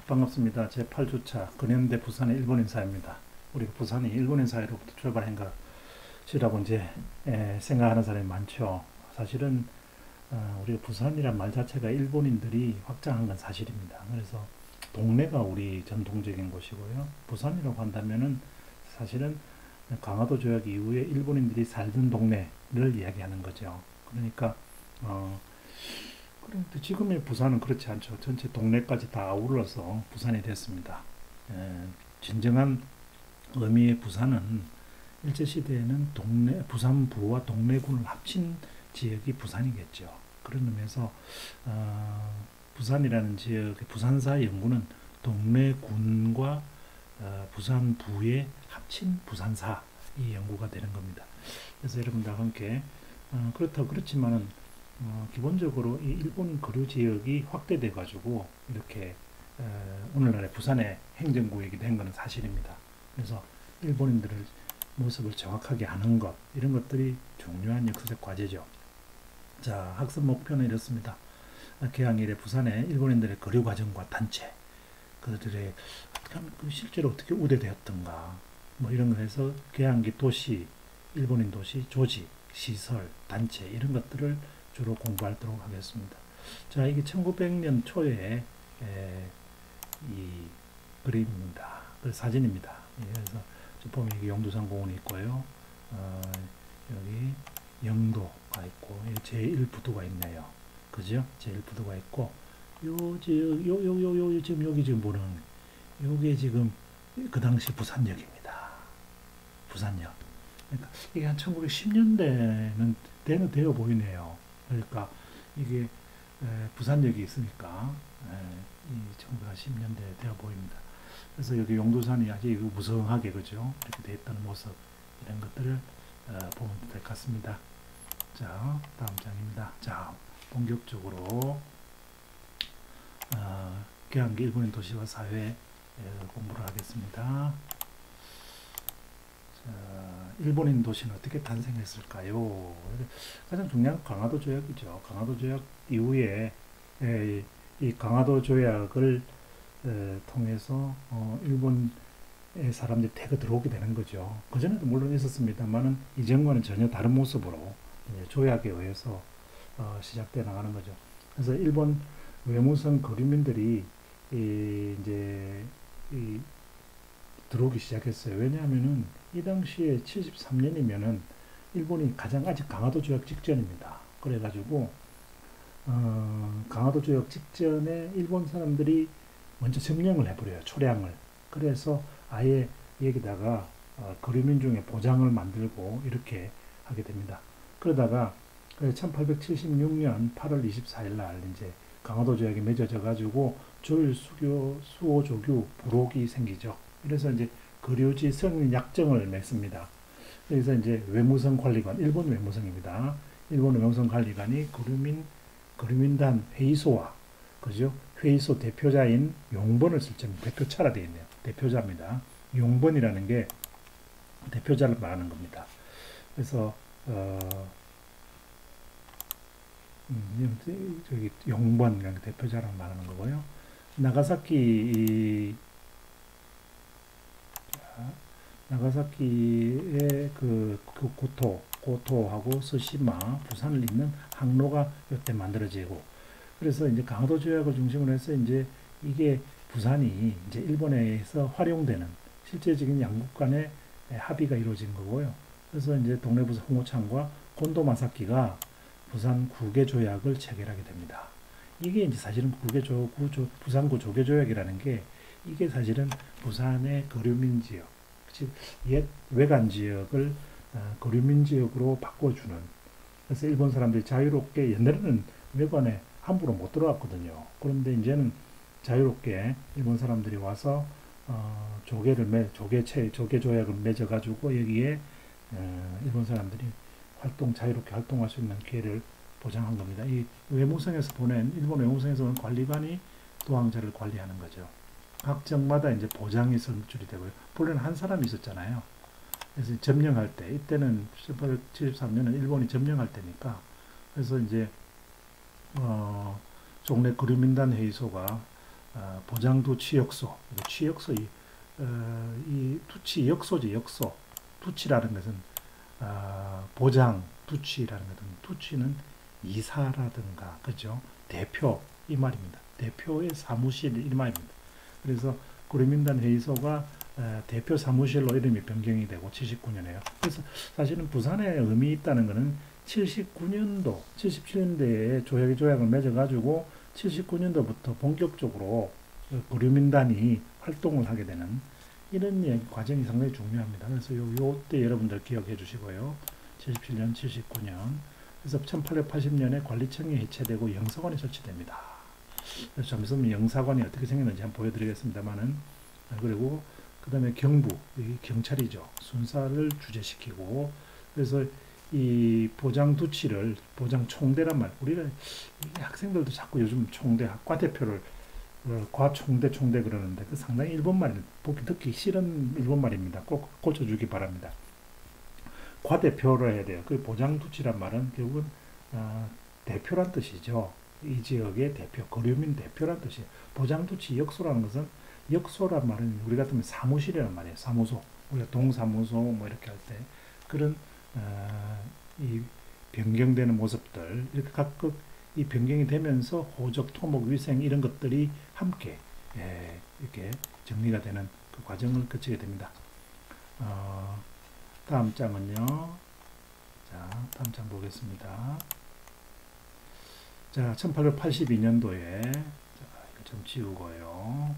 반갑습니다. 제8주차 근현대 부산의 일본인 사회입니다. 우리가 부산이 일본인 사회로부터 출발한 것이라고 이제 생각하는 사람이 많죠. 사실은 우리가 부산이란 말 자체가 일본인들이 확장한 건 사실입니다. 그래서 동네가 우리 전통적인 곳이고요. 부산이라고 한다면은 사실은 강화도 조약 이후에 일본인들이 살던 동네를 이야기하는 거죠. 그러니까 그런데 지금의 부산은 그렇지 않죠. 전체 동네까지 다 아울러서 부산이 됐습니다. 진정한 의미의 부산은 일제시대에는 부산부와 동래군을 합친 지역이 부산이겠죠. 그런 의미에서 부산이라는 지역의 부산사 연구는 동래군과 부산부의 합친 부산사 이 연구가 되는 겁니다. 그래서 여러분들과 함께 그렇지만은 기본적으로 이 일본 거류 지역이 확대돼 가지고 이렇게 오늘날의 부산의 행정구역이 된 것은 사실입니다. 그래서 일본인들의 모습을 정확하게 아는 것 이런 것들이 중요한 역사적 과제죠. 자, 학습 목표는 이렇습니다. 개항 이래 부산의 일본인들의 거류 과정과 단체 그들의 실제로 어떻게 우대되었던가 뭐 이런 거에서 개항기 도시, 일본인 도시, 조직, 시설, 단체 이런 것들을 주로 공부하도록 하겠습니다. 자, 이게 1900년 초에 이 그림입니다. 그 사진입니다. 그래서 보면 여기 영두산 공원이 있고요. 여기 영도가 있고 제1부두가 있네요. 그죠? 제1부두가 있고 지금 여기 지금 보는 요게 지금 그 당시 부산역입니다. 부산역. 그러니까 이게 한 1910년대는 되어 보이네요. 그러니까 이게 부산역이 있으니까 이 1910년대 되어 보입니다. 그래서 여기 용두산이 아주 무성하게 그죠? 이렇게 되어 있다는 모습 이런 것들을 보면 될 것 같습니다. 자, 다음 장입니다. 자, 본격적으로 개항기 일본인 도시와 사회 공부를 하겠습니다. 자, 일본인 도시는 어떻게 탄생했을까요? 가장 중요한 강화도 조약이죠. 강화도 조약 이후에 이 강화도 조약을 통해서 일본의 사람들이 태거 들어오게 되는 거죠. 그전에도 물론 있었습니다만은 이전과는 전혀 다른 모습으로 조약에 의해서 시작돼 나가는 거죠. 그래서 일본 외무성 거류민들이 이제 들어오기 시작했어요. 왜냐하면은 이 당시에 73년이면은 일본이 아직 강화도 조약 직전입니다. 그래가지고 강화도 조약 직전에 일본 사람들이 먼저 점령을 해버려요. 초량을. 그래서 아예 여기다가 거류민 중에 보장을 만들고 이렇게 하게 됩니다. 그러다가 1876년 8월 24일 날 이제 강화도 조약이 맺어져 가지고 조일, 수호, 조규, 부록이 생기죠. 그래서 이제 거류지 성인 약정을 맺습니다. 그래서 이제 외무성 관리관, 일본 외무성입니다. 일본 외무성 관리관이 거류민단 회의소와 그죠? 회의소 대표자인 용번을 쓸 때 대표차라 되어 있네요. 대표자입니다. 용번이라는 게 대표자를 말하는 겁니다. 그래서 저기 용번 대표자라고 말하는 거고요. 나가사키의 그 고토하고 스시마, 부산을 잇는 항로가 이때 만들어지고, 그래서 이제 강화도 조약을 중심으로 해서 이제 이게 부산이 이제 일본에서 활용되는 실제적인 양국 간의 합의가 이루어진 거고요. 그래서 이제 동래부사 홍오창과 곤도 마사키가 부산 구개 조약을 체결하게 됩니다. 이게 이제 사실은 부산구 조개 조약이라는 게 이게 사실은 부산의 거류민 지역, 즉 옛 외관 지역을 거류민 지역으로 바꿔주는. 그래서 일본 사람들이 자유롭게 옛날에는 외관에 함부로 못 들어왔거든요. 그런데 이제는 자유롭게 일본 사람들이 와서 조개 조약을 맺어가지고 여기에 일본 사람들이 자유롭게 활동할 수 있는 기회를 보장한 겁니다. 이 외무성에서 일본 외무성에서 온 관리관이 도항자를 관리하는 거죠. 각 정마다 이제 보장이 선출이 되고요. 본래는 한 사람이 있었잖아요. 그래서 점령할 때, 이때는 1873년은 일본이 점령할 때니까, 그래서 이제, 종래 거류민단 회의소가 보장두 취역소, 취역소 이 두치 역소지 역소. 두치라는 것은 보장 두치라는 것은 두치는 이사라든가 그죠? 대표 이 말입니다. 대표의 사무실 이 말입니다. 그래서 구리민단 회의소가 대표 사무실로 이름이 변경이 되고 79년에요. 그래서 사실은 부산에 의미 있다는 것은 79년도, 77년대에 조약을 맺어가지고 79년도부터 본격적으로 구리민단이 활동을 하게 되는 이런 과정이 상당히 중요합니다. 그래서 요때 여러분들 기억해 주시고요. 77년, 79년. 그래서 1880년에 관리청이 해체되고 영사관이 설치됩니다. 그래서 잠시만 영사관이 어떻게 생겼는지 한번 보여드리겠습니다만은 그리고 그 다음에 경부, 경찰이죠. 순사를 주재시키고 그래서 이 보장두치를 보장총대란 말 우리가 학생들도 자꾸 요즘 총대 과대표를 과총대 총대 그러는데 그 상당히 일본말입니다. 보기 듣기 싫은 일본말입니다. 꼭 고쳐주기 바랍니다. 과대표로 해야 돼요. 그 보장두치란 말은 결국은 대표란 뜻이죠. 이 지역의 대표, 거류민 대표란 뜻이에요. 보장두치 역소라는 것은 역소란 말은 우리 같으면 사무실이란 말이에요. 사무소, 우리가 동사무소 뭐 이렇게 할 때 그런 이 변경되는 모습들 이렇게 각각 이 변경이 되면서 호적, 토목, 위생 이런 것들이 함께 이렇게 정리가 되는 그 과정을 거치게 됩니다. 다음 장은요. 자, 다음 장 보겠습니다. 자, 1882년도에 이거 좀 지우고요.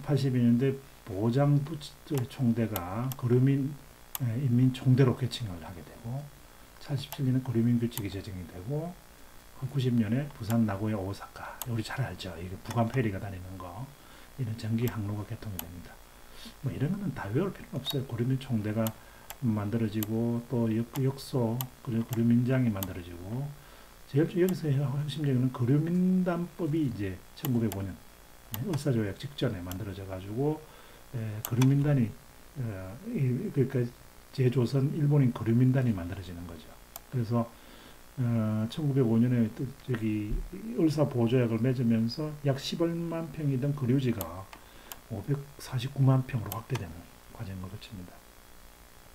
82년도에 보장총대가 거류민 인민총대로 개칭을 하게 되고 87년에 거류민규칙이 제정이 되고 90년에 부산, 나고야, 오사카 우리 잘 알죠. 이게 부관 페리가 다니는 거 이런 전기 항로가 개통이 됩니다. 뭐 이런 거는 다 외울 필요는 없어요. 거류민총대가 만들어지고 또 역소 그리고 거류민장이 만들어지고 제일 여기서 핵심적인 거류민단법이 이제 1905년 을사조약 직전에 만들어져 가지고 거류민단이 그러니까 제조선 일본인 거류민단이 만들어지는 거죠. 그래서 1905년에 저기 을사보조약을 맺으면서 약 11만 평이던 거류지가 549만 평으로 확대되는 과정을 거칩니다.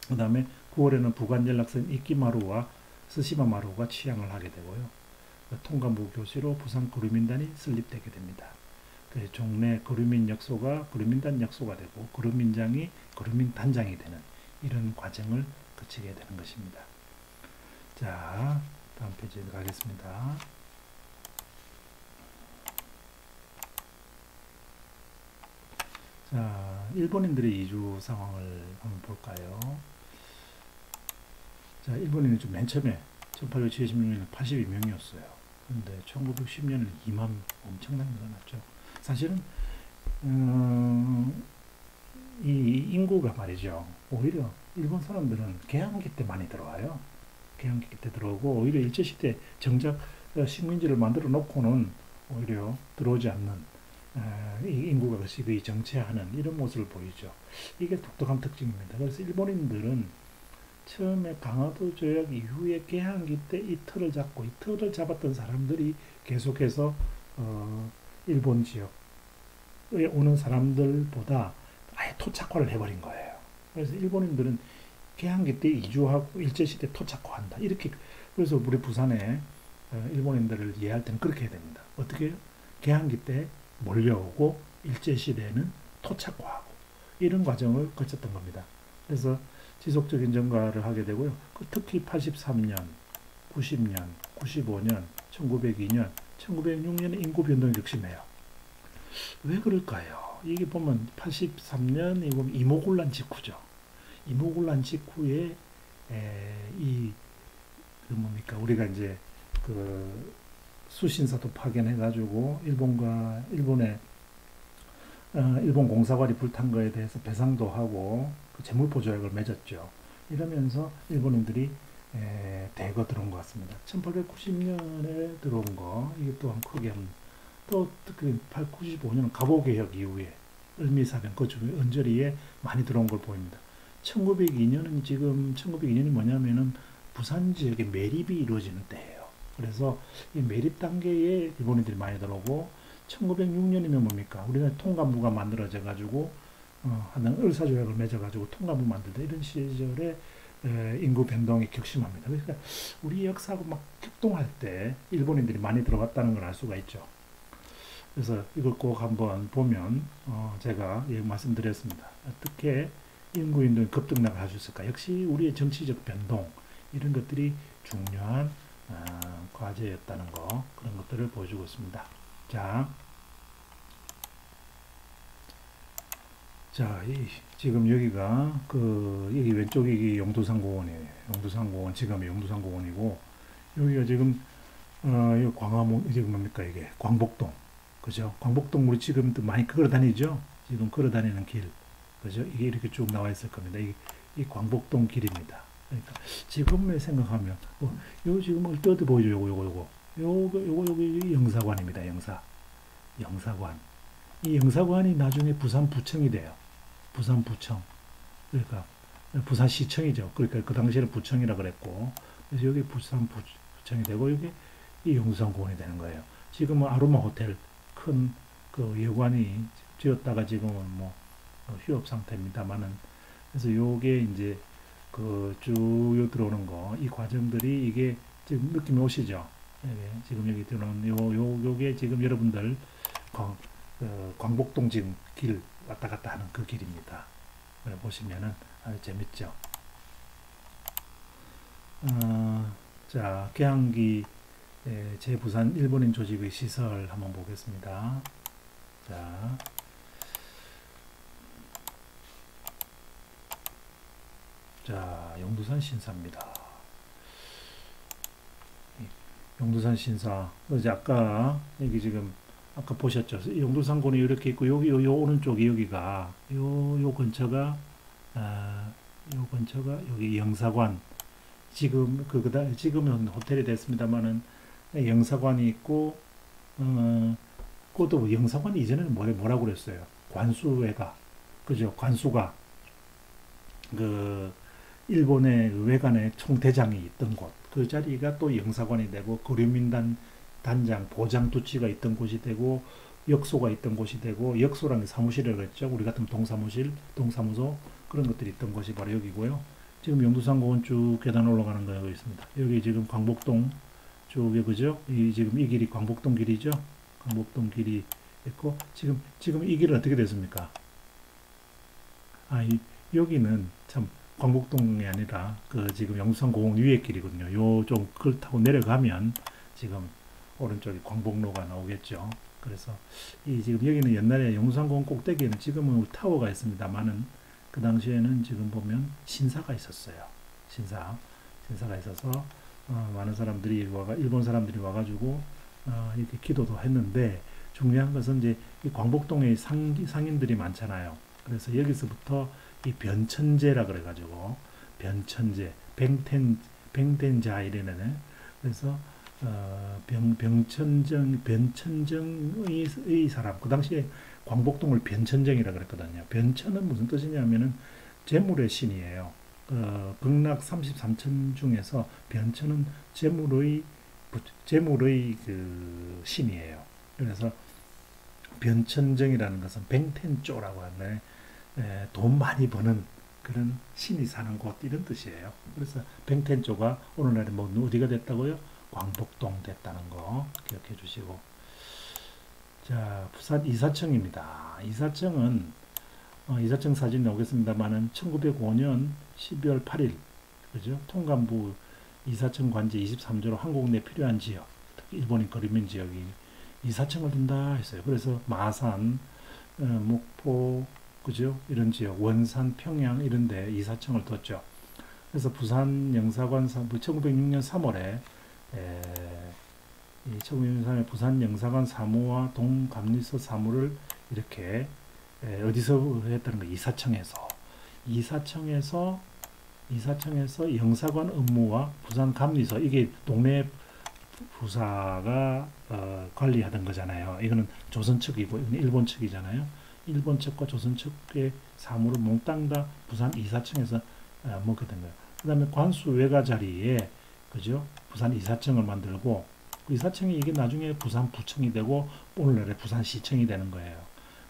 그 다음에 9월에는 부관연락선 이끼마루와 스시마마루가 취항을 하게 되고요. 통감부 교시로 부산 거류민단이 설립되게 됩니다. 그 종래 거류민 역소가 거류민단 역소가 되고 거류민장이 거류민단장이 되는 이런 과정을 거치게 되는 것입니다. 자, 다음 페이지에 가겠습니다. 자, 일본인들의 이주 상황을 한번 볼까요? 자, 일본인이 좀 맨 처음에 1876년에 82명이었어요. 그런데 1910년에 2만 엄청나게 늘어났죠. 사실은 이 인구가 말이죠. 오히려 일본 사람들은 개항기 때 많이 들어와요. 개항기 때 들어오고 오히려 일제시대 정작 식민지를 만들어 놓고는 오히려 들어오지 않는 이 인구가 거의 정체하는 이런 모습을 보이죠. 이게 독특한 특징입니다. 그래서 일본인들은 처음에 강화도 조약 이후에 개항기 때 이 틀을 잡고 이 틀을 잡았던 사람들이 계속해서 일본 지역에 오는 사람들보다 아예 토착화를 해버린 거예요. 그래서 일본인들은 개항기 때 이주하고 일제시대 토착화한다. 이렇게 그래서 우리 부산에 일본인들을 이해할 때는 그렇게 해야 됩니다. 어떻게 해요? 개항기 때 몰려오고 일제시대에는 토착화하고 이런 과정을 거쳤던 겁니다. 그래서 지속적인 증가를 하게 되고요. 특히 83년, 90년, 95년, 1902년, 1906년에 인구 변동이 극심해요. 왜 그럴까요? 이게 보면 83년 이모군란 직후죠. 이모군란 직후에 뭡니까 우리가 이제 그 수신사도 파견해가지고 일본의 일본 공사관이 불탄 거에 대해서 배상도 하고 그 재물보조약을 맺었죠. 이러면서 일본인들이 대거 들어온 것 같습니다. 1890년에 들어온 거 이게 또한 크게 또 95년 갑오개혁 이후에 을미사변 그중에 언저리에 많이 들어온 걸 보입니다. 1902년은 지금 1902년이 뭐냐면은 부산 지역에 매립이 이루어지는 때예요. 그래서 이 매립 단계에 일본인들이 많이 들어오고 1906년이면 뭡니까? 우리나라 통감부가 만들어져 가지고 하는 을사조약을 맺어 가지고 통감부 만들다 이런 시절에 인구 변동이 격심합니다. 그러니까 우리 역사하고 막 격동할 때 일본인들이 많이 들어왔다는 걸 알 수가 있죠. 그래서 이걸 꼭 한번 보면 제가 말씀드렸습니다. 어떻게 인구 변동이 급등락을 할 수 있을까? 역시 우리의 정치적 변동 이런 것들이 중요한 과제였다는 거 그런 것들을 보여주고 있습니다. 자, 지금 여기가 여기 왼쪽이 이게 용두산공원이에요. 용두산공원 지금의 용두산공원이고 여기가 지금 이 광화문 지금 뭡니까 이게 광복동 그죠? 광복동 우리 지금 많이 걸어 다니죠? 지금 걸어 다니는 길 그죠? 이게 이렇게 쭉 나와 있을 겁니다. 이 광복동 길입니다. 그러니까 지금에 생각하면 요 지금 어디 보이죠? 요거 여기 영사관입니다. 영사관. 이 영사관이 나중에 부산 부청이 돼요. 부산 부청. 그러니까 부산시청이죠. 그러니까 그 당시에는 부청이라 그랬고 그래서 여기 부산 부청이 되고 여기 이 용두산공원이 되는 거예요. 지금은 아로마 호텔 큰 그 여관이 지었다가 지금은 뭐 휴업 상태입니다만은 그래서 요게 이제 그 쭉 들어오는 거 이 과정들이 이게 지금 느낌이 오시죠? 지금 여기 들어오는 요게 지금 여러분들 광복동 지금 길 왔다 갔다 하는 그 길입니다. 보시면은 아주 재밌죠? 자, 개항기 제부산 일본인 조직의 시설 한번 보겠습니다. 자, 용두산 신사입니다. 용두산 신사. 이제 아까 여기 지금 아까 보셨죠? 용두산공원이 이렇게 있고 여기 요 오른쪽이 여기가 요 근처가 요 근처가 여기 영사관. 지금 지금은 호텔이 됐습니다만은 영사관이 있고 그것도 영사관 이전에는 뭐라고 그랬어요? 관수회가 그죠? 관수가 그 일본의 외관의 총대장이 있던 곳 그 자리가 또 영사관이 되고 거류민단 단장 보장 두치가 있던 곳이 되고 역소가 있던 곳이 되고 역소라는 게 사무실이라고 했죠. 우리 같은 동사무실, 동사무소 그런 것들이 있던 곳이 바로 여기고요. 지금 용두산공원 쭉 계단 올라가는 거 여기 있습니다. 여기 지금 광복동 쪽에 그죠? 지금 이 길이 광복동 길이죠. 광복동 길이 있고 지금 이 길은 어떻게 됐습니까? 여기는 참 광복동이 아니라 지금 용두산공원 위에 길이거든요. 요 좀 그걸 타고 내려가면 지금 오른쪽에 광복로가 나오겠죠. 그래서 지금 여기는 옛날에 용두산공원 꼭대기에는 지금은 타워가 있습니다만은 그 당시에는 지금 보면 신사가 있었어요. 신사가 있어서 많은 사람들이 일본 사람들이 와가지고 이렇게 기도도 했는데 중요한 것은 이제 이 광복동에 상인들이 많잖아요. 그래서 여기서부터 이 변천제라 그래가지고 변천제, 뱅텐자 이래네. 그래서 변천정의 사람 그 당시에 광복동을 변천정이라 그랬거든요. 변천은 무슨 뜻이냐면은 재물의 신이에요. 극락 33천 중에서 변천은 재물의 그 신이에요. 그래서 변천정이라는 것은 뱅텐조라고 하는데 돈 많이 버는 그런 신이 사는 곳 이런 뜻이에요. 그래서 뱅텐조가 오늘날에 뭐 어디가 됐다고요? 광복동 됐다는 거 기억해 주시고 자 부산 이사청입니다. 이사청은 이사청 사진 나오겠습니다만은 1905년 12월 8일 그죠? 통감부 이사청 관제 23조로 한국 내 필요한 지역 특히 일본인 거류민 지역이 이사청을 둔다 했어요. 그래서 마산, 목포 그죠? 이런 지역 원산, 평양 이런 데 이사청을 뒀죠. 그래서 부산 영사관 1906년 3월에 1906년 3월에 부산 영사관 사무와 동감리서 사무를 이렇게 어디서 했다는 거 이사청에서 영사관 업무와 부산 감리서 이게 동네 부사가 관리하던 거잖아요. 이거는 조선 측이고 이건 일본 측이잖아요. 일본 측과 조선 측의 사무를 몽땅 다 부산 이사청에서 먹게 된 거예요. 그 다음에 관수 외가 자리에 그죠? 부산 이사청을 만들고 그 이사청이 이게 나중에 부산부청이 되고 오늘날의 부산시청이 되는 거예요.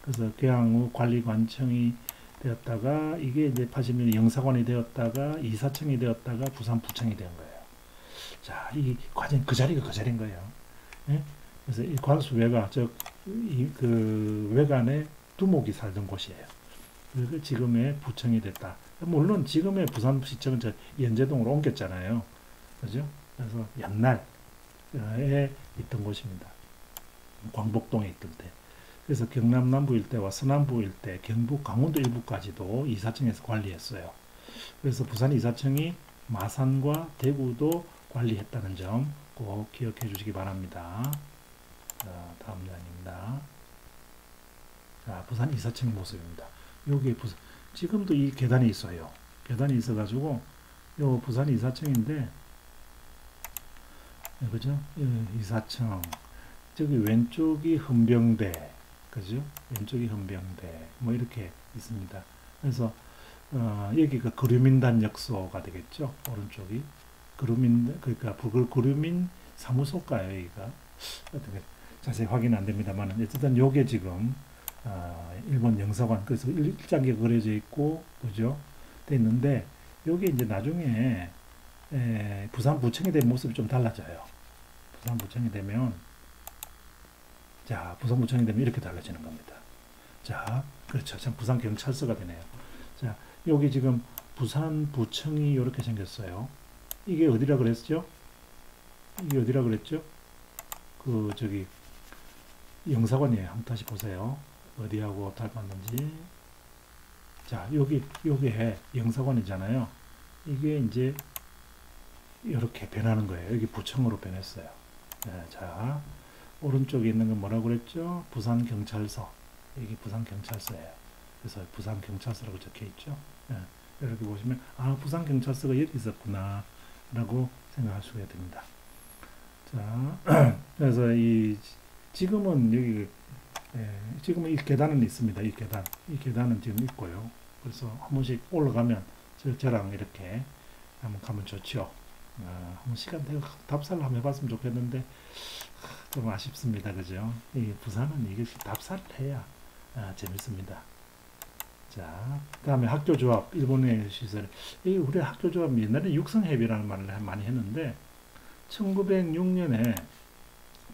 그래서 계양 관리관청이 되었다가 이게 이제 80년 영사관이 되었다가 이사청이 되었다가 부산부청이 된 거예요. 자, 이 과정 그 자리가 그 자리인 거예요. 예? 그래서 이 관수 외가 그 외관에 두목이 살던 곳이에요. 그래서 지금의 부청이 됐다. 물론 지금의 부산시청은 저 연제동으로 옮겼잖아요. 그죠? 그래서 옛날에 있던 곳입니다. 광복동에 있던 때. 그래서 경남 남부 일대와 서남부 일대, 경북 강원도 일부까지도 이사청에서 관리했어요. 그래서 부산 이사청이 마산과 대구도 관리했다는 점 꼭 기억해 주시기 바랍니다. 자, 다음 장입니다. 자, 부산 이사청 모습입니다. 여기 지금도 이 계단이 있어요. 계단이 있어가지고 요 부산 이사청인데, 그죠? 이사청. 저기 왼쪽이 헌병대, 그죠? 왼쪽이 헌병대, 뭐 이렇게 있습니다. 그래서 여기가 거류민단 역소가 되겠죠. 오른쪽이 그러니까 거류민 사무소가요. 여기가 어떻게 자세히 확인 안 됩니다만 어쨌든 요게 지금 일본 영사관, 그래서 일장기가 그려져 있고, 그죠? 돼 있는데 요게 이제 나중에 부산부청이 된 모습이 좀 달라져요. 부산부청이 되면, 자, 부산부청이 되면 이렇게 달라지는 겁니다. 자, 그렇죠. 참 부산경찰서가 되네요. 자, 여기 지금 부산부청이 이렇게 생겼어요. 이게 어디라 그랬죠? 이게 어디라 그랬죠? 그, 저기, 영사관이에요. 한번 다시 보세요. 어디하고 닮았는지. 자, 요게 영사관이잖아요. 이게 이제 이렇게 변하는 거예요. 여기 부청으로 변했어요. 네, 자, 오른쪽에 있는 건 뭐라고 그랬죠? 부산경찰서. 여기 부산경찰서예요. 그래서 부산경찰서라고 적혀 있죠. 네, 이렇게 보시면, 아, 부산경찰서가 여기 있었구나 라고 생각할 수가 됩니다. 자, 그래서 지금은 여기, 지금은 이 계단은 있습니다. 이 계단은 지금 있고요. 그래서 한 번씩 올라가면 저랑 이렇게 한번 가면 좋죠. 한번 시간 되고 답사를 한번 해봤으면 좋겠는데 좀 아쉽습니다. 그죠? 이 부산은 이게 답사를 해야 재밌습니다. 자, 다음에 학교조합, 일본의 시설. 우리 학교조합 옛날에 육성회비라는 말을 많이 했는데 1906년에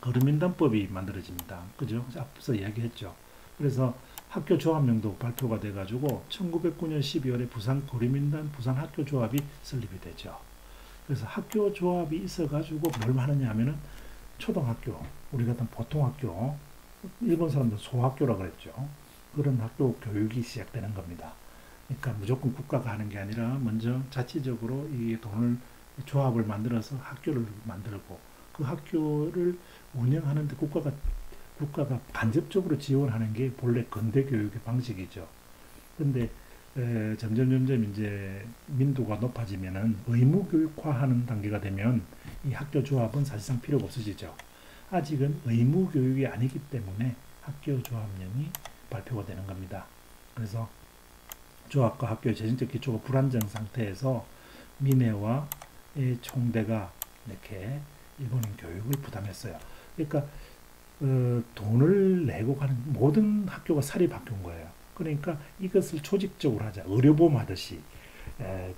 거류민단법이 만들어집니다. 그죠? 앞서 이야기했죠. 그래서 학교조합령도 발표가 돼가지고 1909년 12월에 부산 거류민단 부산 학교조합이 설립이 되죠. 그래서 학교조합이 있어가지고 뭘 하느냐 하면은 초등학교, 우리 같은 보통학교, 일본 사람들 소학교라고 그랬죠. 그런 학교 교육이 시작되는 겁니다. 그러니까 무조건 국가가 하는 게 아니라 먼저 자치적으로 이 돈을 조합을 만들어서 학교를 만들고 그 학교를 운영하는데 국가가 간접적으로 지원하는 게 본래 근대 교육의 방식이죠. 근데 점점 이제 민도가 높아지면은 의무 교육화하는 단계가 되면 이 학교 조합은 사실상 필요가 없어지죠. 아직은 의무 교육이 아니기 때문에 학교 조합령이 발표가 되는 겁니다. 그래서 조합과 학교의 재정적 기초가 불안정 상태에서 민회와 총대가 이렇게 일본인 교육을 부담했어요. 그러니까 돈을 내고 가는 모든 학교가 살이 바뀐 거예요. 그러니까 이것을 조직적으로 하자. 의료보험 하듯이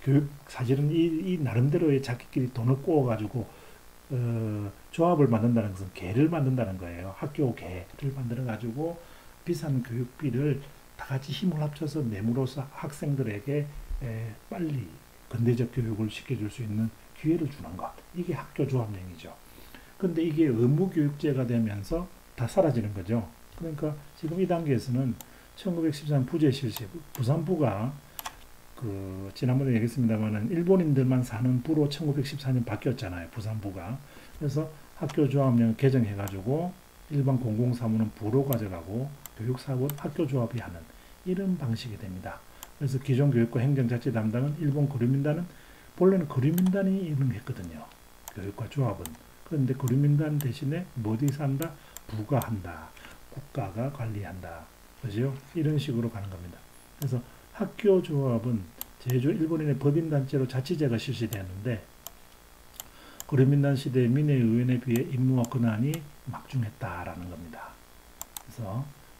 교육 사실은 이 나름대로의 자기끼리 돈을 꼬아가지고 조합을 만든다는 것은 개를 만든다는 거예요. 학교 개를 만들어가지고 비싼 교육비를 다 같이 힘을 합쳐서 내므로써 학생들에게 빨리 근대적 교육을 시켜줄 수 있는 기회를 주는 것. 이게 학교 조합령이죠. 근데 이게 의무교육제가 되면서 다 사라지는 거죠. 그러니까 지금 이 단계에서는 1914년 부재 실시, 부산부가 지난번에 얘기했습니다만은 일본인들만 사는 부로 1914년 바뀌었잖아요. 부산부가. 그래서 학교조합령 개정해가지고 일반 공공사무는 부로 가져가고 교육사업은 학교조합이 하는 이런 방식이 됩니다. 그래서 기존교육과 행정자치 담당은 일본 거류민단은 본래는 거류민단이 운영했거든요. 교육과 조합은. 그런데 거류민단 대신에 어디서 한다? 부가 한다. 국가가 관리한다. 그죠? 이런 식으로 가는 겁니다. 그래서 학교조합은 제주 일본인의 법인단체로 자치제가 실시되었는데 고려민단 시대 민의 의원에 비해 임무와 권한이 막중했다라는 겁니다.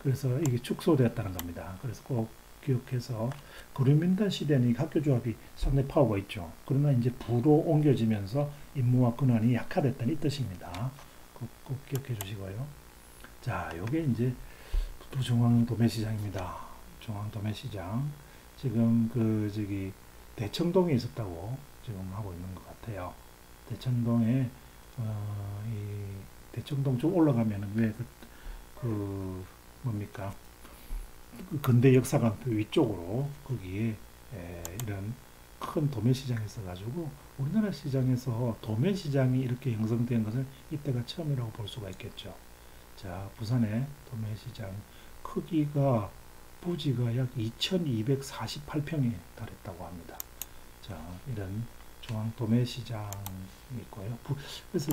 그래서 이게 축소되었다는 겁니다. 그래서 꼭 기억해서 고려민단 시대는 이 학교조합이 상당히 파워가 있죠. 그러나 이제 부로 옮겨지면서 임무와 권한이 약화됐다는 이 뜻입니다. 꼭 기억해 주시고요. 자, 요게 이제 중앙도매시장입니다. 중앙도매시장. 지금 대청동에 있었다고 지금 하고 있는 것 같아요. 대청동에 이 대청동 쪽 올라가면은 뭡니까? 그 근대 역사관 위쪽으로 거기에 이런 큰 도매시장이 있어가지고 우리나라 시장에서 도매시장이 이렇게 형성된 것은 이때가 처음이라고 볼 수가 있겠죠. 자, 부산의 도매시장 크기가 부지가 약 2248평에 달했다고 합니다. 자, 이런 중앙 도매시장이 있고요. 그래서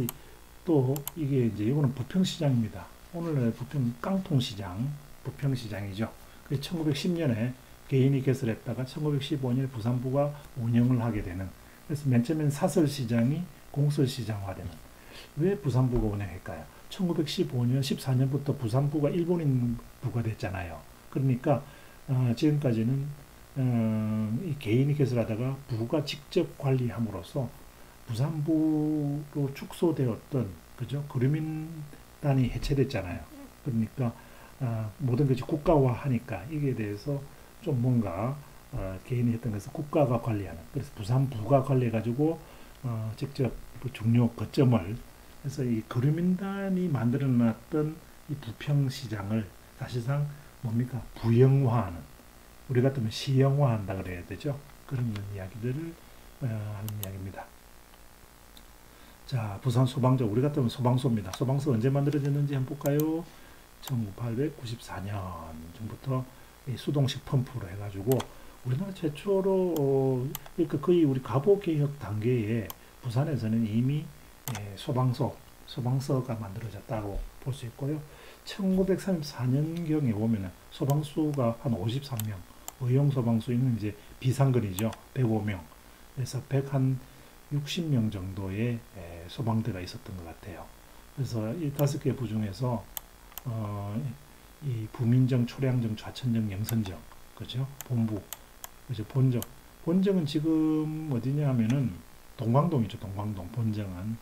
또 이게 이제 이거는 부평시장입니다. 오늘날 부평 깡통시장, 부평시장이죠. 1910년에 개인이 개설했다가 1915년에 부산부가 운영을 하게 되는, 그래서 맨 처음엔 사설시장이 공설시장화되는. 왜 부산부가 운영할까요? 1915년, 14년부터 부산부가 일본인 부가 됐잖아요. 그러니까 지금까지는 이 개인이 개설하다가 부가 직접 관리함으로써 부산부로 축소되었던, 그죠? 고려민단이 해체됐잖아요. 그러니까 모든 것이 국가화하니까 이게 대해서 좀 뭔가 개인이 했던 것을 국가가 관리하는, 그래서 부산부가 관리해가지고 직접 그 중요 거점을, 그래서 이 고려민단이 만들어놨던 이 부평시장을 사실상 뭡니까? 부영화하는, 우리 같으면 시영화한다 그래야 되죠. 그런 이야기들을 하는 이야기입니다. 자, 부산 소방서, 우리 같으면 소방서입니다. 소방서 언제 만들어졌는지 한번 볼까요? 1894년쯤부터 수동식 펌프로 해가지고 우리나라 최초로 그러니까 거의 우리 갑오개혁 단계에 부산에서는 이미 소방서가 만들어졌다고 볼 수 있고요. 1934년경에 보면은 소방수가 한 53명, 의용 소방수는 이제 비상근이죠. 105명. 그래서 160명 정도의 소방대가 있었던 것 같아요. 그래서 이 5개 부 중에서 이 부민정, 초량정, 좌천정, 영선정, 그죠? 본부, 그죠? 본정은 지금 어디냐 하면은 동광동이죠. 동광동. 본정은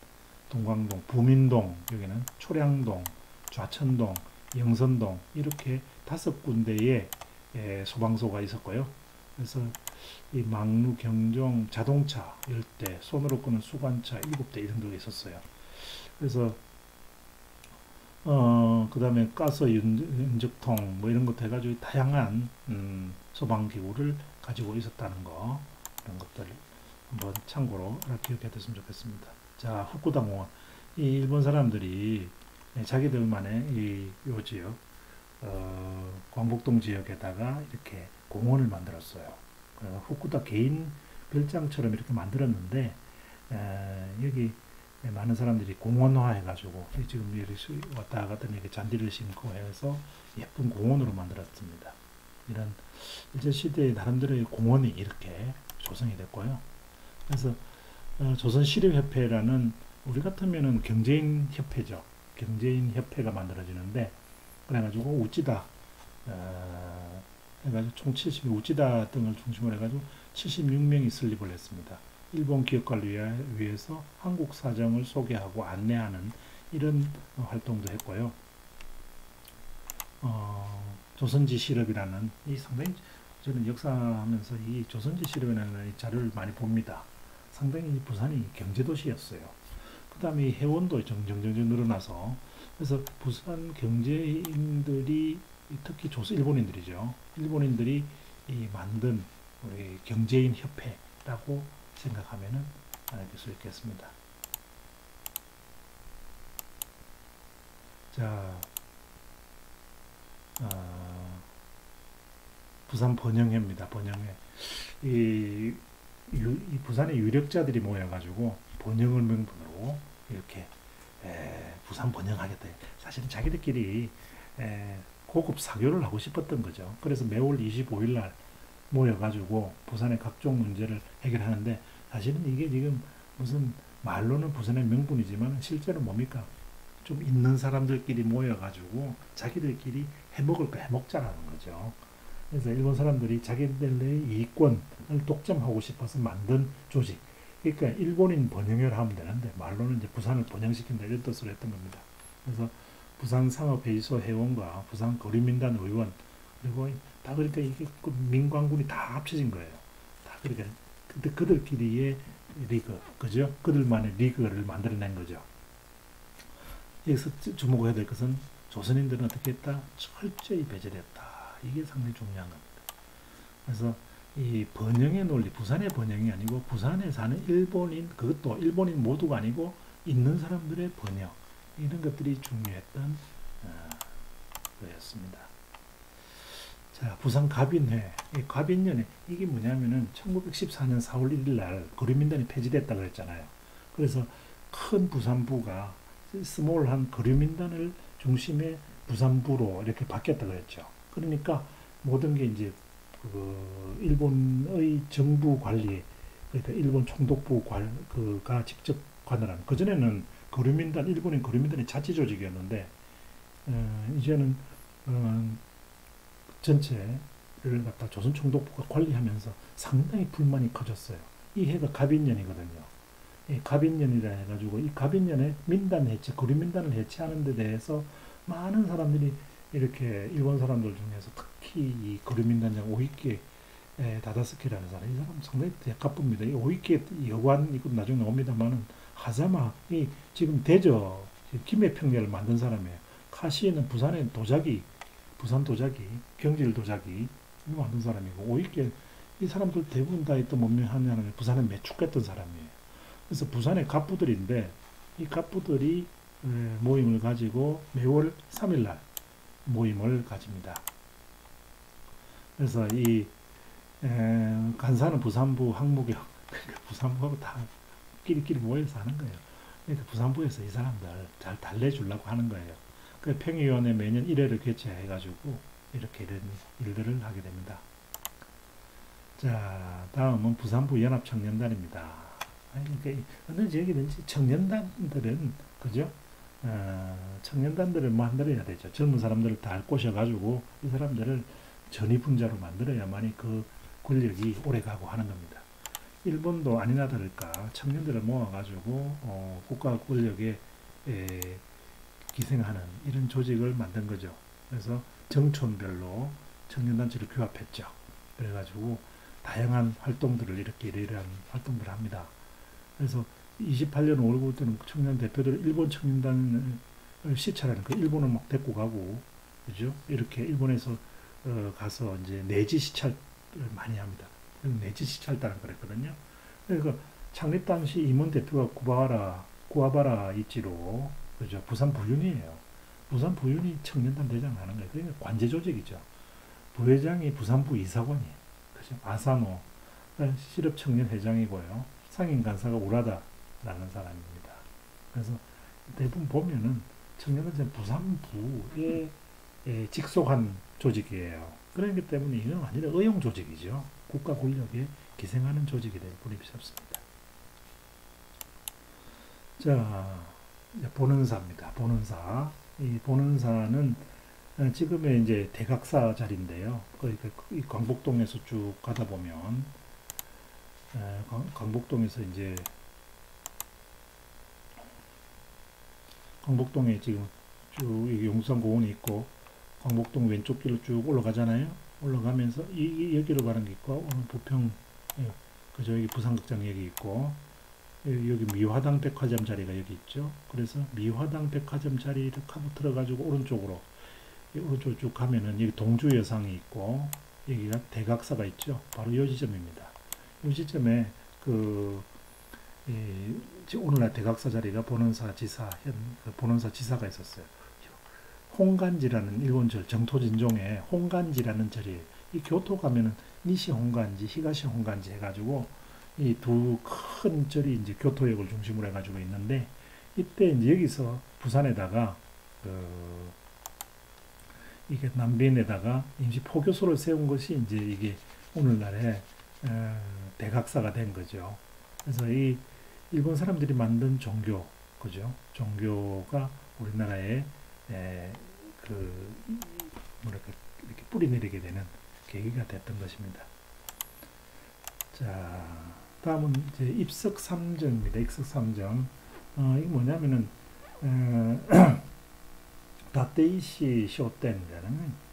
동광동, 부민동, 여기는 초량동, 좌천동, 영선동, 이렇게 5군데의 소방서가 있었고요. 그래서 이 막루, 경종, 자동차 10대, 손으로 끄는 수관차 7대 이 정도가 있었어요. 그래서 그 다음에 가스 윤적통 뭐 이런 것도 해가지고 다양한 소방기구를 가지고 있었다는 거, 이런 것들을 한번 참고로 기억해 뒀으면 좋겠습니다. 자, 후쿠다 공원. 이 일본 사람들이 자기들만의 요 지역, 광복동 지역에다가 이렇게 공원을 만들었어요. 후쿠다 개인 별장처럼 이렇게 만들었는데, 여기 많은 사람들이 공원화 해가지고 지금 이렇게 왔다 갔다 이렇게 잔디를 심고 해서 예쁜 공원으로 만들었습니다. 이런 일제시대의 나름대로의 공원이 이렇게 조성이 됐고요. 그래서 조선시립협회라는, 우리 같으면은 경제인협회죠. 경제인협회가 만들어지는데, 그래가지고 우찌다 해가지고 총 70, 우찌다 등을 중심으로 해가지고 76명이 설립을 했습니다. 일본 기업 관리를 위해서 한국 사정을 소개하고 안내하는 이런 활동도 했고요. 조선지 실업이라는, 이 상당히 저는 역사하면서 이 조선지 실업이라는 이 자료를 많이 봅니다. 상당히 부산이 경제도시였어요. 그 다음에 회원도 점점 늘어나서, 그래서 부산 경제인들이, 특히 일본인들이죠. 일본인들이 만든 우리 경제인 협회라고 생각하면은 알 수 있겠습니다. 자, 부산 번영회입니다. 번영회. 이 부산의 유력자들이 모여가지고 번영을 명분으로 이렇게 부산 번영하겠다. 사실은 자기들끼리 고급 사교를 하고 싶었던 거죠. 그래서 매월 25일 날 모여가지고 부산의 각종 문제를 해결하는데, 사실은 이게 지금 무슨 말로는 부산의 명분이지만 실제로 뭡니까? 좀 있는 사람들끼리 모여가지고 자기들끼리 해먹을 거 해먹자라는 거죠. 그래서 일본 사람들이 자기들의 이권을 독점하고 싶어서 만든 조직. 그러니까 일본인 번영을 하면 되는데 말로는 이제 부산을 번영시킨다 이런 뜻으로 했던 겁니다. 그래서 부산 상업회의소 회원과 부산 거리민단 의원 그리고 다 그러니까 이게 민관군이 다 합쳐진 거예요. 다 그러니까 근데 그들끼리의 리그, 그죠? 그들만의 리그를 만들어낸 거죠. 여기서 주목해야 될 것은 조선인들은 어떻게 했다? 철저히 배제했다. 이게 상당히 중요한 겁니다. 그래서 이 번영의 논리, 부산의 번영이 아니고 부산에 사는 일본인, 그것도 일본인 모두가 아니고 있는 사람들의 번영, 이런 것들이 중요했던 거였습니다. 자, 부산 갑인회, 이 갑인년에 이게 뭐냐면은 1914년 4월 1일 날 거류민단이 폐지됐다 그랬잖아요. 그래서 큰 부산부가 스몰한 거류민단을 중심의 부산부로 이렇게 바뀌었다 그랬죠. 그러니까 모든 게 이제 그 일본의 정부 관리, 그러니까 일본 총독부 그가 직접 관할하는. 그 전에는 거류민단, 일본인 거류민단이 자치 조직이었는데 이제는 전체를 갖다 조선 총독부가 관리하면서 상당히 불만이 커졌어요. 이 해가 갑인년이거든요. 이 갑인년이라 해가지고 이 갑인년에 민단 해체, 거류민단을 해체하는 데 대해서 많은 사람들이 이렇게 일본 사람들 중에서 특히 이 거류민단장 오이케 다다스키라는 사람, 이 사람 상당히 대가쁩니다. 이 오이케 여관 이거 나중에 나옵니다만은 하자마 이 지금 대저 김해평야를 만든 사람이에요. 카시에는 부산의 도자기, 부산 도자기, 경질 도자기 만든 사람이고 오이케 이 사람들 대부분 다 있던 몸매 하냐면 부산에 매축했던 사람이에요. 그래서 부산의 갑부들인데 이 갑부들이 모임을 가지고 매월 3일날 모임을 가집니다. 그래서 이 간사는 부산부, 항목이 그러니까 부산부하고 다 끼리끼리 모여서 하는 거예요. 그러니까 부산부에서 이 사람들 잘 달래주려고 하는 거예요. 그 평의위원회 매년 1회를 개최해가지고 이렇게 이런 일들을 하게 됩니다. 자, 다음은 부산부 연합청년단입니다. 그러니까 어느 지역이든지 청년단들은 그죠? 청년단들을 만들어야 되죠. 젊은 사람들을 다 꼬셔가지고 이 사람들을 전이분자로 만들어야만이 그 권력이 오래가고 하는 겁니다. 일본도 아니나 다를까 청년들을 모아가지고 국가 권력에 기생하는 이런 조직을 만든 거죠. 그래서 정촌별로 청년단체를 규합했죠. 그래가지고 다양한 활동들을 이러이러한 활동들을 합니다. 그래서 28년 5월 9일때는 청년 대표들 일본 청년단을 시찰하는 그 일본을 막 데리고 가고 그죠? 이렇게 일본에서 가서 이제 내지 시찰을 많이 합니다. 내지 시찰단을 그랬거든요. 그러니까 창립 당시 임원 대표가 구와바라 이치로 그죠? 부산 부윤이에요. 부산 부윤이 청년단 대장을 하는 거예요. 그러니까 관제 조직이죠. 부회장이 부산부 이사관이에요. 그죠? 아사노 실업청년회장이고요. 상임 간사가 우라다라는 사람입니다. 그래서 대부분 보면은 청년단체는 부산부에 직속한 조직이에요. 그렇기 때문에 이건 완전히 의용 조직이죠. 국가 권력에 기생하는 조직이 될 뿐이 없습니다. 자, 본원사입니다. 본원사. 이 본원사는 지금의 이제 대각사 자리인데요. 그러니까 이 광복동에서 쭉 가다 보면 광복동에서 이제 광복동에 지금 쭉 용산공원이 있고 광복동 왼쪽 길로 쭉 올라가잖아요. 올라가면서 여기로 가는 게 있고 오늘 부평 그저 여기 부산극장 여기 있고 여기 미화당 백화점 자리가 여기 있죠. 그래서 미화당 백화점 자리 이렇게 하고 들어가지고 오른쪽으로 쭉 가면은 여기 동주여상이 있고 여기가 대각사가 있죠. 바로 이 지점입니다. 이 지점에 오늘날 대각사 자리가 본원사 지사 본원사 지사가 있었어요. 홍간지라는 일본절 정토진종의 홍간지라는 절이에요. 이 교토 가면은 니시 홍간지, 히가시 홍간지 해가지고 이 두 큰 절이 이제 교토역을 중심으로 해가지고 있는데 이때 이제 여기서 부산에다가 이게 남빈에다가 임시 포교소를 세운 것이 이제 이게 오늘날의 대각사가 된 거죠. 그래서 이 일본 사람들이 만든 종교, 그죠? 종교가 우리나라에 그 뭐랄까 이렇게 뿌리 내리게 되는 계기가 됐던 것입니다. 자, 다음은 이제 입석 3정입니다. 입석 3정. 이게 뭐냐면은 다테이시 쇼텐이라는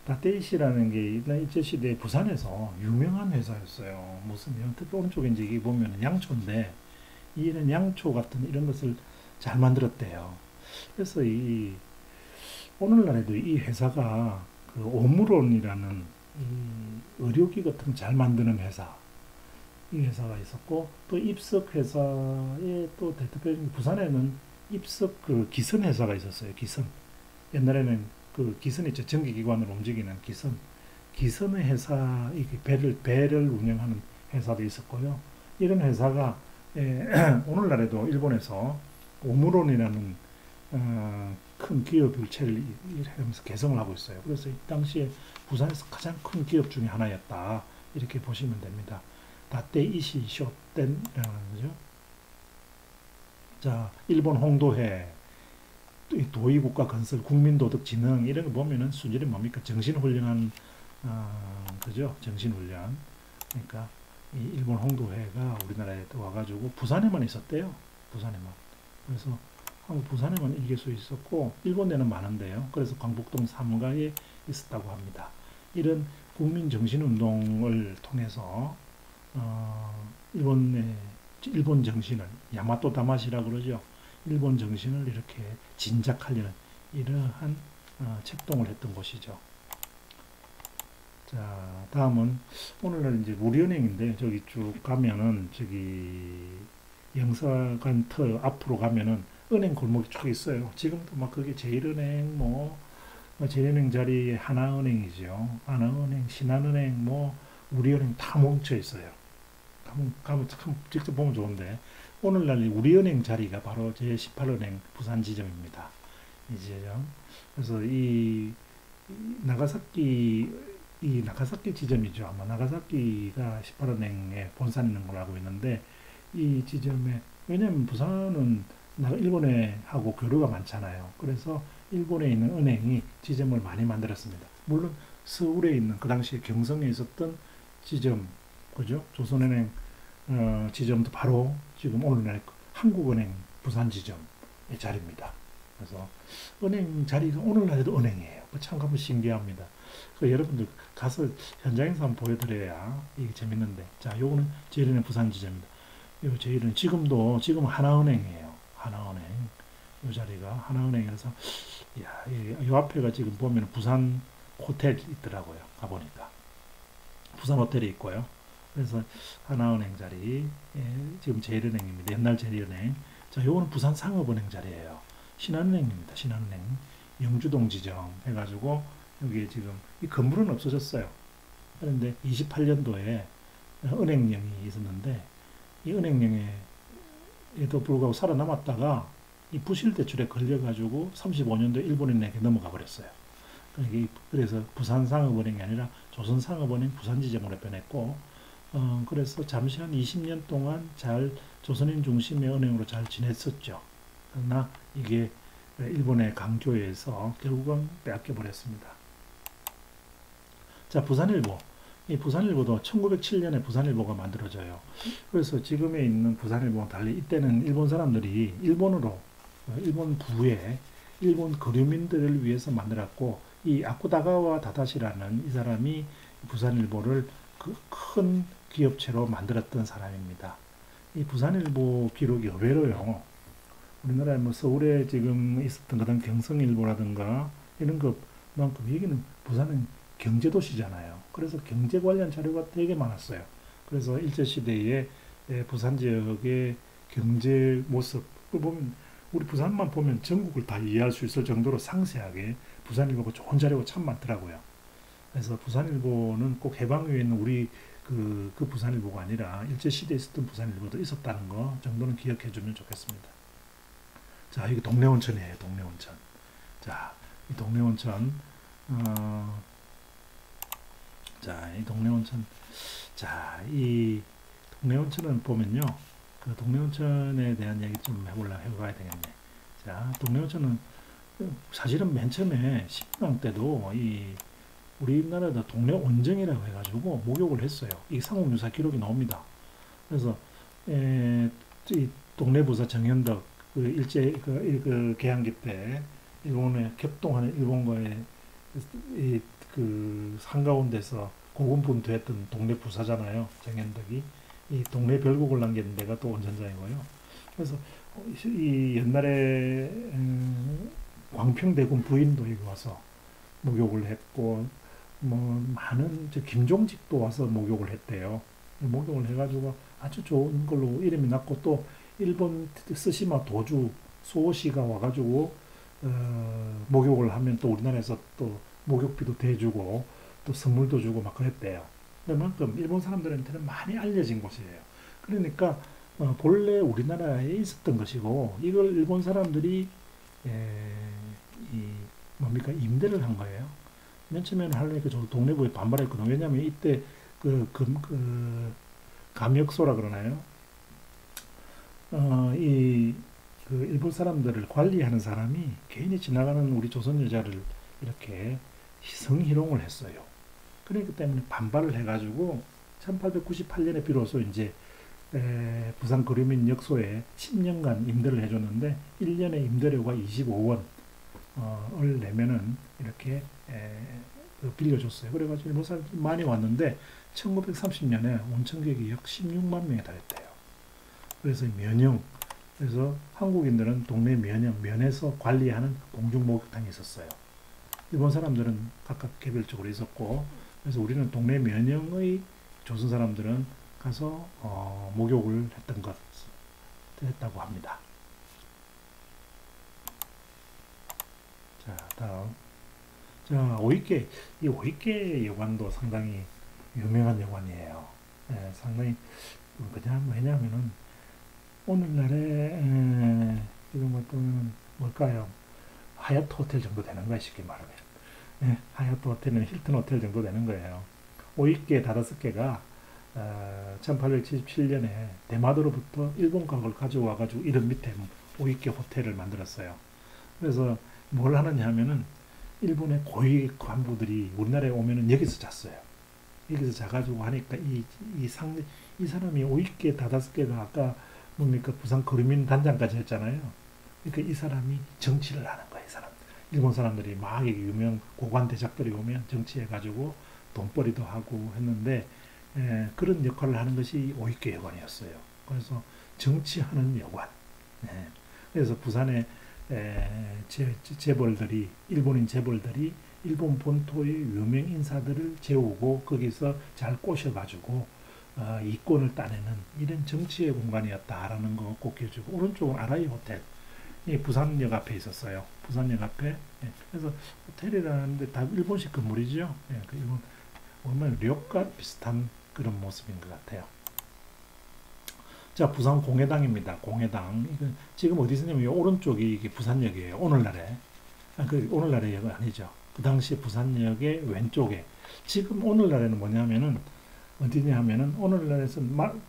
다테이시라는 게 일제시대 부산에서 유명한 회사였어요. 무슨 특히 오른쪽에 이제 이게 보면 양초인데 이런 양초 같은 이런 것을 잘 만들었대요. 그래서 이 오늘날에도 이 회사가 그 오므론이라는 이 의료기 같은 거 잘 만드는 회사 이 회사가 있었고 또 입석 회사의 또 대표적인 부산에는 입석 그 기선 회사가 있었어요. 기선 옛날에는 그 기선 있죠. 전기기관으로 움직이는 기선의 회사 이게 배를 운영하는 회사도 있었고요. 이런 회사가 오늘날에도 일본에서 오므론이라는 큰 기업 일체를 하면서 개성을 하고 있어요. 그래서 이 당시에 부산에서 가장 큰 기업 중에 하나였다. 이렇게 보시면 됩니다. 다테이시 쇼텐이라는 거죠. 자, 일본 홍도회, 도의국가 건설, 국민도덕진흥 이런 거 보면은 수질이 뭡니까? 정신훈련한 그죠? 정신훈련. 그러니까 이 일본 홍도회가 우리나라에 와가지고 부산에만 있었대요. 부산에만. 그래서 한국 부산에만 일개소 있었고 일본 내는 많은데요. 그래서 광복동 3가에 있었다고 합니다. 이런 국민 정신운동을 통해서 일본 정신을 야마토 다마시라 그러죠. 일본 정신을 이렇게 진작하려는 이러한 책동을 했던 곳이죠. 자, 다음은 오늘날 이제 우리은행인데 저기 쭉 가면은 저기 영사관 터 앞으로 가면은 은행 골목이 쭉 있어요. 지금도 막 그게 제일은행 제일은행 자리에 하나은행이죠. 하나은행, 신한은행, 우리은행 다 뭉쳐 있어요. 가면 참 직접 보면 좋은데 오늘날 우리은행 자리가 바로 제18은행 부산 지점입니다. 이 지점. 그래서 이 나가사키 지점이죠. 아마 나가사키가 18은행에 본사 있는 걸로 알고 있는데 이 지점에 왜냐하면 부산은 일본에 하고 교류가 많잖아요. 그래서 일본에 있는 은행이 지점을 많이 만들었습니다. 물론 서울에 있는 그 당시에 경성에 있었던 지점, 그죠? 조선은행 지점도 바로 지금 오늘날 한국은행 부산 지점의 자리입니다. 그래서 은행 자리가 오늘날에도 은행이에요. 참 가면 신기합니다. 그 여러분들 가서 현장에서 한번 보여드려야 이게 재밌는데, 자, 요거는 제일은행 부산 지점입니다. 요 제일은 지금 하나은행이에요. 하나은행. 요 자리가 하나은행에서 요 앞에가 지금 보면 부산 호텔 있더라고요. 가보니까 부산 호텔이 있고요. 그래서 하나은행 자리 지금 제일은행입니다. 옛날 제일은행. 자, 요거는 부산 상업은행 자리예요. 신한은행입니다. 신한은행 영주동 지점 해가지고 여기에 지금 이 건물은 없어졌어요. 그런데 28년도에 은행령이 있었는데 이 은행령에도 불구하고 살아남았다가 이 부실대출에 걸려가지고 35년도에 일본인에게 넘어가 버렸어요. 그래서 부산상업은행이 아니라 조선상업은행 부산지점으로 변했고, 그래서 잠시 한 20년 동안 조선인 중심의 은행으로 잘 지냈었죠. 그러나 이게 일본의 강조에서 결국은 빼앗겨 버렸습니다. 자, 부산일보. 이 부산일보도 1907년에 부산일보가 만들어져요. 그래서 지금에 있는 부산일보와 달리 이때는 일본 사람들이 일본 부에 일본 거류민들을 위해서 만들었고, 이 아쿠다가와 다다시라는 이 사람이 부산일보를 그 큰 기업체로 만들었던 사람입니다. 이 부산일보 기록이 의외로요. 우리나라에 서울에 지금 있었던 그런 경성일보라든가 이런 것만큼 여기는 부산은 경제도시잖아요. 그래서 경제 관련 자료가 되게 많았어요. 그래서 일제시대에 부산 지역의 경제 모습을 보면 우리 부산만 보면 전국을 다 이해할 수 있을 정도로 상세하게 부산일보가 좋은 자료가 참 많더라고요. 그래서 부산일보는 꼭 해방 후에 있는 우리 그 부산일보가 아니라 일제시대에 있었던 부산일보도 있었다는 거 정도는 기억해 주면 좋겠습니다. 자, 이게 동래온천이에요. 동래온천. 자, 이 동래온천 자, 이 동래온천. 자, 이 동래온천은 보면요. 그 동래온천에 대한 얘기 좀 해봐야 되겠네. 자, 동래온천은 사실은 맨 처음에 신랑 때도 우리나라에도 동래온정이라고 해가지고 목욕을 했어요. 이 삼국유사 기록이 나옵니다. 그래서 이 동래부사 정현덕 그 그 개항기 때 일본에 격동하는 일본과의 그 한가운데서 고군분투했던 동래부사잖아요. 정현덕이 이 동래 별국을 남긴 데가 또 온천장이고요. 그래서 이 옛날에 광평대군 부인도 여기 와서 목욕을 했고 뭐 많은 김종직도 와서 목욕을 했대요. 목욕을 해가지고 아주 좋은 걸로 이름이 났고 또 일본 스시마 도주 소시가 와가지고 목욕을 하면 또 우리나라에서 또 목욕비도 대주고 또 선물도 주고 막 그랬대요. 그만큼 일본 사람들한테는 많이 알려진 곳이에요. 그러니까 본래 우리나라에 있었던 것이고 이걸 일본 사람들이 뭡니까 임대를 한 거예요. 맨 처음에는 하려니까 저도 동래부에 반발했거든요. 왜냐하면 이때 감역소라 그러나요? 그 일본 사람들을 관리하는 사람이 괜히 지나가는 우리 조선 여자를 이렇게 성희롱을 했어요. 그러니까 때문에 반발을 해가지고 1898년에 비로소 이제 부산 거류민 역소에 10년간 임대를 해줬는데 1년에 임대료가 25원을 내면은 이렇게 빌려줬어요. 그래가지고 일본 사람들이 많이 왔는데 1930년에 온천객이 약 16만 명에 달했대요. 그래서 면영, 그래서 한국인들은 동네 면에서 관리하는 공중목욕탕이 있었어요. 일본 사람들은 각각 개별적으로 있었고, 그래서 우리는 동네 면영의 조선 사람들은 가서 목욕을 했다고 합니다. 자, 다음. 자, 이 오이케 여관도 상당히 유명한 여관이에요. 상당히, 왜냐하면은, 오늘날에, 지금 어떤, 뭘까요? 하얏트 호텔 정도 되는 거야, 쉽게 말하면. 하얏트 호텔은 힐튼 호텔 정도 되는 거예요. 오이케 다다스케가 1877년에 대마도로부터 일본 가구를 가져와가지고 이름 밑에 오이케 호텔을 만들었어요. 그래서 뭘 하느냐 하면은 일본의 고위 간부들이 우리나라에 오면은 여기서 잤어요. 여기서 자가지고 하니까 이 사람이 오이케 다다스케가 아까 뭡니까 부산 거류민 단장까지 했잖아요. 그러니까 이 사람이 정치를 하는 거예요. 이 사람. 일본 사람들이 막 유명 고관 대작들이 오면 정치해가지고 돈벌이도 하고 했는데 그런 역할을 하는 것이 오이케 여관이었어요. 그래서 정치하는 여관. 그래서 부산에 재벌들이 일본인 재벌들이 일본 본토의 유명 인사들을 재우고 거기서 잘 꼬셔가지고 이권을 따내는 이런 정치의 공간이었다라는 거 꼭 기억해주고 오른쪽은 아라이 호텔 이 부산역 앞에 있었어요. 부산역 앞에 그래서 호텔이라는데 다 일본식 건물이죠. 그 일본 보면 료과 비슷한 그런 모습인 것 같아요. 자, 부산 공회당입니다. 공회당. 이건 지금 어디 있냐면 오른쪽이 이게 부산역이에요. 오늘날에. 오늘날의 역은 아니죠. 그 당시 부산역의 왼쪽에. 지금 오늘날에는 뭐냐면은 어디냐 하면은 오늘날에서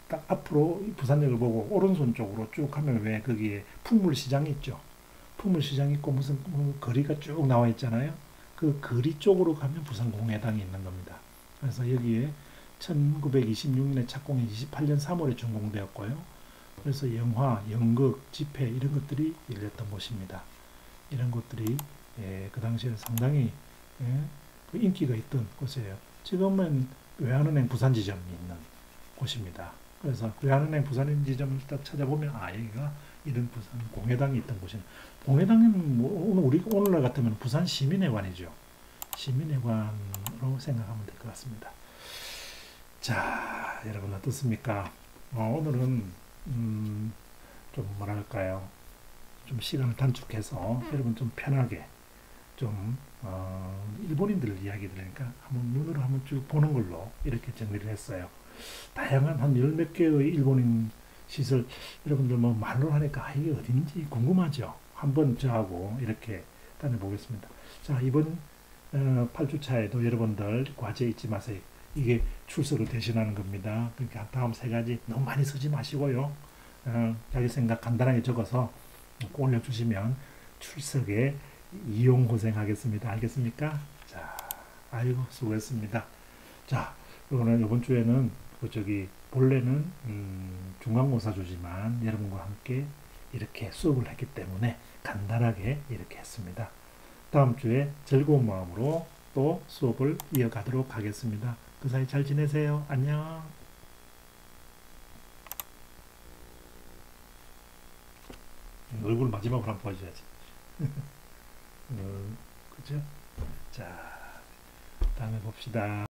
딱 앞으로 부산역을 보고 오른손 쪽으로 쭉 하면 왜 거기에 풍물시장이 있죠. 풍물시장 있고 무슨 거리가 쭉 나와 있잖아요. 그 거리 쪽으로 가면 부산 공회당이 있는 겁니다. 그래서 여기에 1926년에 착공해 28년 3월에 준공되었고요. 그래서 영화, 연극, 집회 이런 것들이 열렸던 곳입니다. 이런 것들이 그 당시에 상당히 그 인기가 있던 곳이에요. 지금은 외환은행 부산지점이 있는 곳입니다. 그래서 외환은행 부산지점을 딱 찾아보면 여기가 이런 부산 공회당이 있던 곳입니다. 공회당은 오늘날 같으면 부산 시민회관이죠. 시민회관으로 생각하면 될 것 같습니다. 자, 여러분 어떻습니까? 오늘은 좀 뭐랄까요? 좀 시간을 단축해서 여러분 좀 편하게 좀 일본인들 이야기 들으니까 한번 눈으로 한번 쭉 보는 걸로 이렇게 정리를 했어요. 다양한 한 열 몇 개의 일본인 시설 여러분들 뭐 말로 하니까 이게 어딘지 궁금하죠? 한번 저하고 이렇게 다녀보겠습니다. 자, 이번 8주차에도 여러분들 과제 잊지 마세요. 이게 출석을 대신하는 겁니다. 그러니까 다음 세 가지 너무 많이 쓰지 마시고요. 자기 생각 간단하게 적어서 꼭 올려주시면 출석에 이용 고생하겠습니다. 알겠습니까? 자, 아이고 수고했습니다. 자, 이거는 이번 주에는 본래는 중간고사조지만 여러분과 함께 이렇게 수업을 했기 때문에 간단하게 이렇게 했습니다. 다음 주에 즐거운 마음으로 또 수업을 이어가도록 하겠습니다. 그 사이 잘 지내세요. 안녕. 얼굴 마지막으로 한번 보여줘야지. 그죠? 자, 다음에 봅시다.